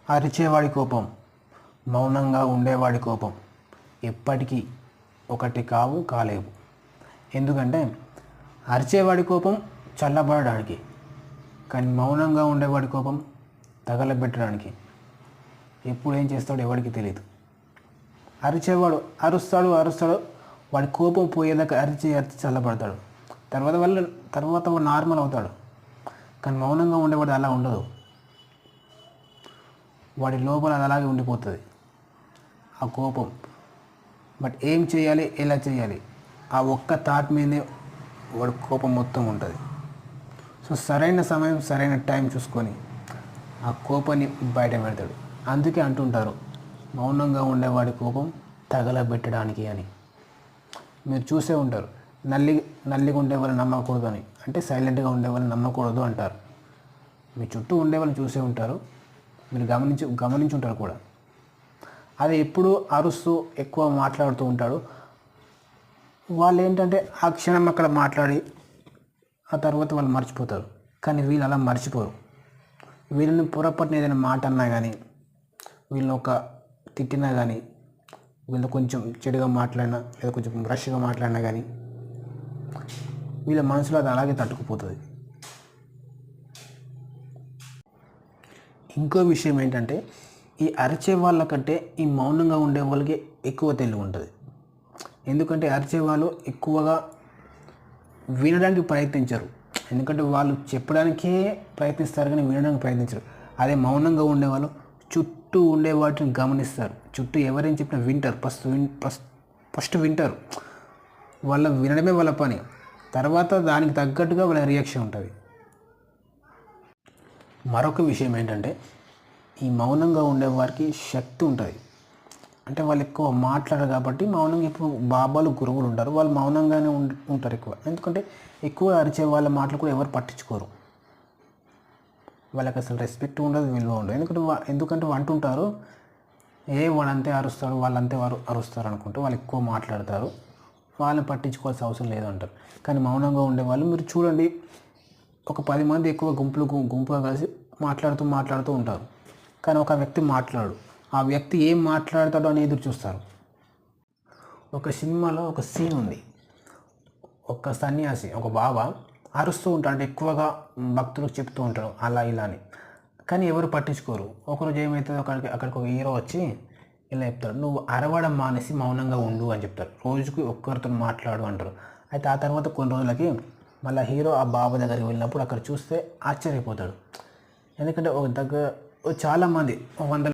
అరిచేవాడి కోపం, మౌనంగా ఉండేవాడి కోపం ఎప్పటికీ ఒకటి కాలేవు. ఎందుకంటే అరిచేవాడి కోపం చల్లబడడానికి, కానీ మౌనంగా ఉండేవాడి కోపం తగలబెట్టడానికి. ఎప్పుడు ఏం చేస్తాడో ఎవరికి తెలియదు. అరిచేవాడు అరుస్తాడు, వాడి కోపం పోయేదాకా అరిచి చల్లబడతాడు. తర్వాత నార్మల్ అవుతాడు. కానీ మౌనంగా ఉండేవాడు అలా ఉండదు. వాడి లోపల అది అలాగే ఉండిపోతుంది ఆ కోపం. బట్ ఏం చేయాలి, ఎలా చేయాలి, ఆ ఒక్క థాట్ మీదే వాడి కోపం మొత్తం ఉంటుంది. సో సరైన సమయం, సరైన టైం చూసుకొని ఆ కోపాన్ని బయట పెడతాడు. అందుకే అంటుంటారు మౌనంగా ఉండేవాడి కోపం తగలబెట్టడానికి అని. మీరు చూసే ఉంటారు, నల్లిగా ఉండే వాళ్ళని నమ్మకూడదు అని, అంటే సైలెంట్గా ఉండే వాళ్ళని నమ్మకూడదు అంటారు. మీ చుట్టూ ఉండే వాళ్ళని చూసే ఉంటారు, మీరు గమనించి ఉంటారు కూడా. అది ఎప్పుడు అరుస్తూ ఎక్కువ మాట్లాడుతూ ఉంటాడు. వాళ్ళు ఏంటంటే ఆ క్షణం అక్కడ మాట్లాడి ఆ తర్వాత వాళ్ళు మర్చిపోతారు. కానీ వీళ్ళు అలా మర్చిపోరు. వీళ్ళని పొరపాటున ఏదైనా మాట అన్నా కానీ, వీళ్ళని ఒక తిట్టినా కానీ, వీళ్ళు కొంచెం చెడుగా మాట్లాడినా లేదా కొంచెం రష్గా మాట్లాడినా కానీ వీళ్ళ మనసులో అది అలాగే తట్టుకుపోతుంది. ఇంకో విషయం ఏంటంటే, ఈ అరిచే వాళ్ళకంటే ఈ మౌనంగా ఉండే వాళ్ళకి ఎక్కువ తెలివి ఉంటుంది. ఎందుకంటే అరిచే వాళ్ళు ఎక్కువగా వినడానికి ప్రయత్నించరు. ఎందుకంటే వాళ్ళు చెప్పడానికే ప్రయత్నిస్తారు కానీ వినడానికి ప్రయత్నించరు. అదే మౌనంగా ఉండేవాళ్ళు చుట్టూ ఉండే వాటిని గమనిస్తారు. చుట్టూ ఎవరేం చెప్పినా వింటారు. ఫస్ట్ వింటారు. వాళ్ళ వినడమే వాళ్ళ పని. తర్వాత దానికి తగ్గట్టుగా వాళ్ళ రియాక్షన్ ఉంటుంది. మరొక విషయం ఏంటంటే, ఈ మౌనంగా ఉండేవారికి శక్తి ఉంటుంది. అంటే వాళ్ళు ఎక్కువ మాట్లాడరు కాబట్టి మౌనంగా, ఇప్పుడు బాబాలు గురువులు ఉంటారు, వాళ్ళు మౌనంగానే ఉంటారు ఎక్కువ. ఎందుకంటే ఎక్కువ అరిచే వాళ్ళ మాటలు కూడా ఎవరు పట్టించుకోరు. వాళ్ళకి అసలు రెస్పెక్ట్ ఉండదు, విలువ ఉండదు. ఎందుకంటే అంటుంటారు వాడంతే అరుస్తాడు, వాళ్ళంతే వారు అరుస్తారు అనుకుంటూ వాళ్ళు ఎక్కువ మాట్లాడతారు, వాళ్ళని పట్టించుకోవాల్సిన అవసరం లేదు అంటారు. కానీ మౌనంగా ఉండేవాళ్ళు మీరు చూడండి, ఒక 10 మంది ఎక్కువ గుంపుగా కలిసి మాట్లాడుతూ ఉంటారు. కానీ ఒక వ్యక్తి మాట్లాడు, ఆ వ్యక్తి ఏం మాట్లాడతాడో అని ఎదురు చూస్తారు. ఒక సినిమాలో ఒక సీన్ ఉంది. ఒక సన్యాసి, ఒక బాబా అరుస్తూ ఉంటాడు, అంటే ఎక్కువగా భక్తులకు చెప్తూ ఉంటాడు అలా ఇలా అని. కానీ ఎవరు పట్టించుకోరు. ఒకరోజు ఏమవుతుందో అక్కడికి ఒక హీరో వచ్చి ఇలా చెప్తాడు, నువ్వు అరవడం మానేసి మౌనంగా ఉండు అని చెప్తారు. రోజుకి ఒక్కరితో మాట్లాడు అంటారు. అయితే ఆ తర్వాత కొన్ని రోజులకి మళ్ళీ హీరో ఆ బాబా దగ్గరికి వెళ్ళినప్పుడు అక్కడ చూస్తే ఆశ్చర్యపోతాడు. ఎందుకంటే చాలామంది 100